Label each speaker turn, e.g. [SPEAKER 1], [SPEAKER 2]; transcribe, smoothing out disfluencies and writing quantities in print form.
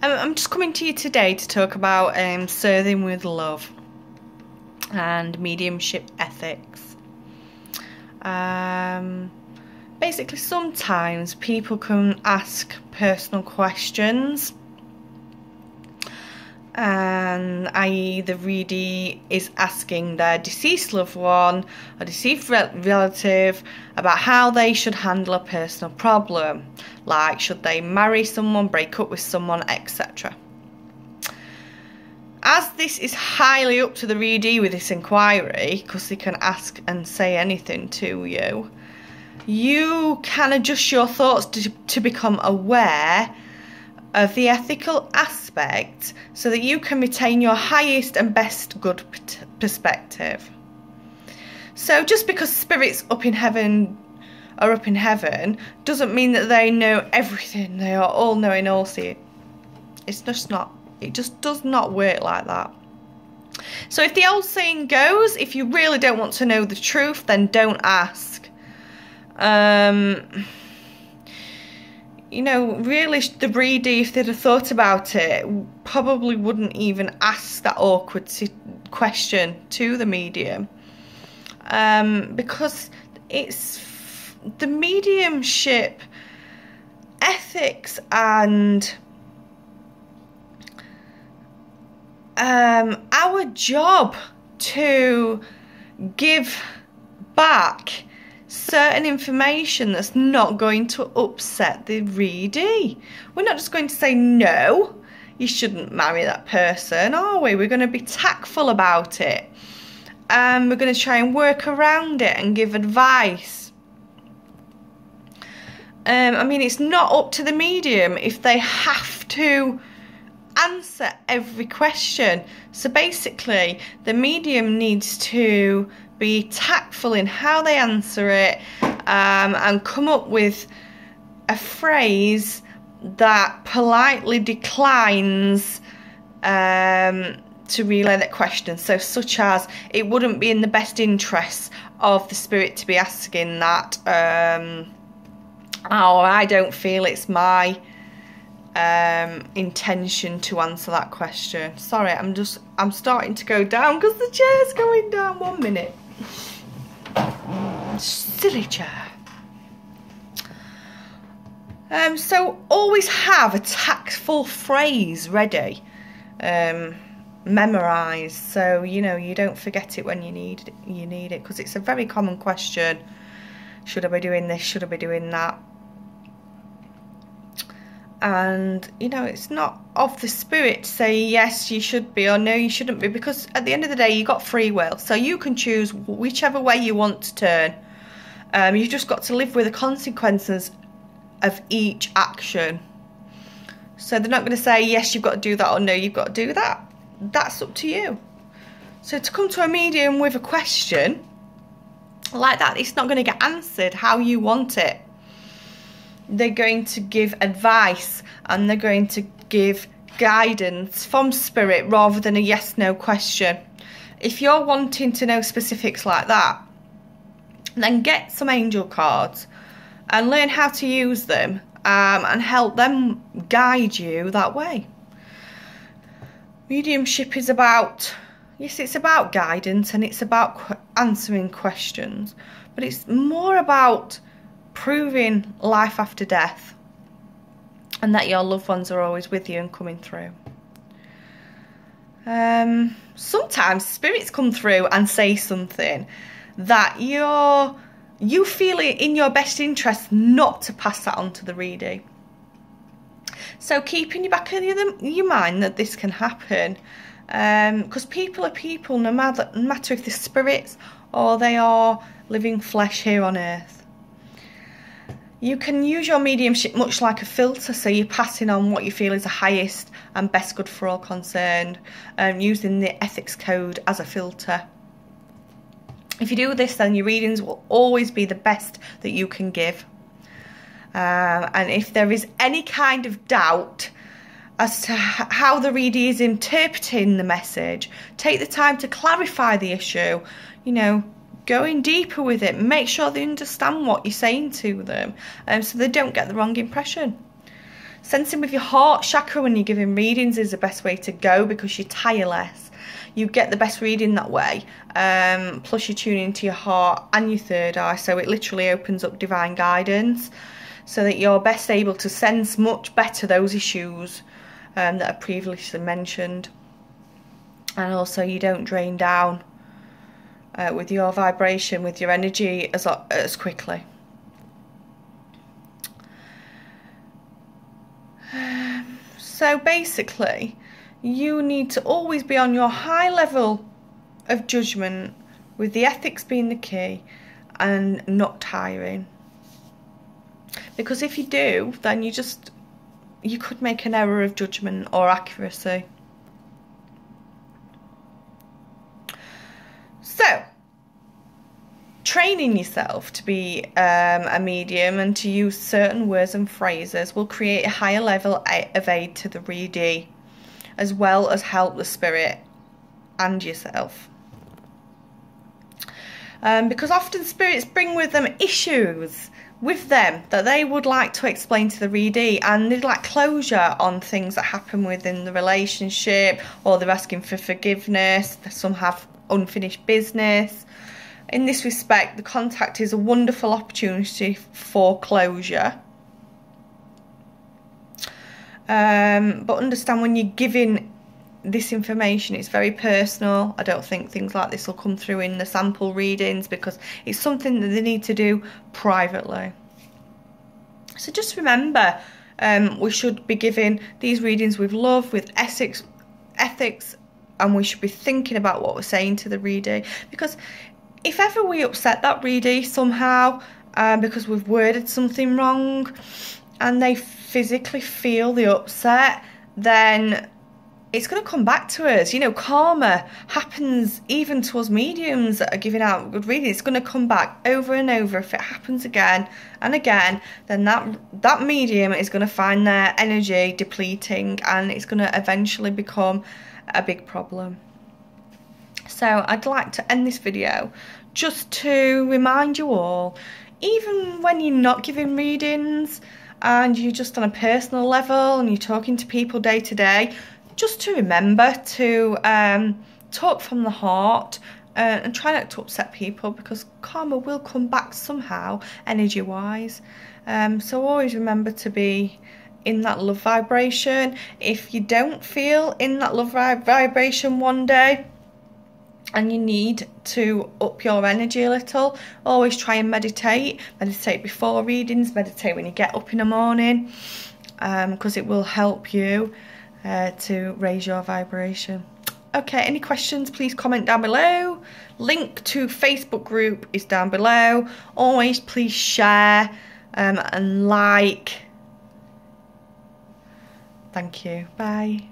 [SPEAKER 1] I'm just coming to you today to talk about serving with love and mediumship ethics. Basically, sometimes people can ask personal questions, and i.e. the readee is asking their deceased loved one or deceased relative about how they should handle a personal problem, like should they marry someone, break up with someone, etc. As this is highly up to the readee with this inquiry, because they can ask and say anything to you, you can adjust your thoughts to become aware of the ethical aspect so that you can retain your highest and best good perspective. So just because spirits are up in heaven doesn't mean that they know everything. They are all knowing, all seeing. It's just not. It just does not work like that. So if the old saying goes, if you really don't want to know the truth, then don't ask. You know, really, the readee, if they'd have thought about it, probably wouldn't even ask that awkward question to the medium. Because it's the mediumship ethics and our job to give back certain information that's not going to upset the readee. We're not just going to say, no, you shouldn't marry that person, are we? We're going to be tactful about it. We're going to try and work around it and give advice. I mean, it's not up to the medium if they have to answer every question. So basically, the medium needs to be tactful in how they answer it, and come up with a phrase that politely declines to relay that question. So such as, it wouldn't be in the best interests of the spirit to be asking that, or I don't feel it's my intention to answer that question. Sorry, I'm starting to go down because the chair's going down. 1 minute. Silly chair. So always have a tactful phrase ready, memorised, so you know you don't forget it when you need it, because it's a very common question. Should I be doing this? Should I be doing that? And you know, it's not of the spirit to say yes you should be or no you shouldn't be, because at the end of the day you got free will, so you can choose whichever way you want to turn. You've just got to live with the consequences of each action. So they're not going to say yes you've got to do that or no you've got to do that. That's up to you. So to come to a medium with a question like that, it's not going to get answered how you want it. They're going to give advice and they're going to give guidance from spirit rather than a yes-no question. If you're wanting to know specifics like that, then get some angel cards and learn how to use them, and help them guide you that way. Mediumship is about, yes, it's about guidance and it's about answering questions, but it's more about proving life after death and that your loved ones are always with you and coming through. Sometimes spirits come through and say something that you feel it in your best interest not to pass that on to the readee. So keep in the back of your mind that this can happen, because people are people, no matter if they're spirits or they are living flesh here on earth. You can use your mediumship much like a filter, so you're passing on what you feel is the highest and best good for all concerned, using the ethics code as a filter. If you do this, then your readings will always be the best that you can give. And if there is any kind of doubt as to how the reader is interpreting the message, take the time to clarify the issue. You know, going deeper with it, make sure they understand what you're saying to them, so they don't get the wrong impression. Sensing with your heart chakra when you're giving readings is the best way to go, because you tire less. You get the best reading that way. Plus you're tuning into your heart and your third eye, so it literally opens up divine guidance, so that you're best able to sense much better those issues that are previously mentioned. And also you don't drain down with your vibration, with your energy as quickly. So basically, you need to always be on your high level of judgment, with the ethics being the key, and not tiring. Because if you do, then you could make an error of judgment or accuracy. So, training yourself to be a medium and to use certain words and phrases will create a higher level of aid to the readee, as well as help the spirit and yourself. Because often spirits bring with them issues with them that they would like to explain to the readee, and they'd like closure on things that happen within the relationship, or they're asking for forgiveness. Some have unfinished business. In this respect, the contact is a wonderful opportunity for closure. But understand, when you're giving this information, it's very personal. I don't think things like this will come through in the sample readings, because it's something that they need to do privately. So just remember, we should be giving these readings with love, with ethics, and we should be thinking about what we're saying to the readee, because if ever we upset that readee somehow because we've worded something wrong, and they physically feel the upset, then it's going to come back to us. You know, karma happens even to us mediums that are giving out good readings. It's going to come back over and over. If it happens again and again, then that medium is going to find their energy depleting, and it's going to eventually become a big problem. So I'd like to end this video just to remind you all, even when you're not giving readings and you're just on a personal level and you're talking to people day to day, just to remember to talk from the heart and try not to upset people, because karma will come back somehow, energy wise. So always remember to be in that love vibration. If you don't feel in that love vibration one day and you need to up your energy a little, always try and meditate. Meditate before readings, meditate when you get up in the morning, because it will help you to raise your vibration. Okay, any questions, please comment down below. Link to Facebook group is down below. Always please share and like. Thank you. Bye.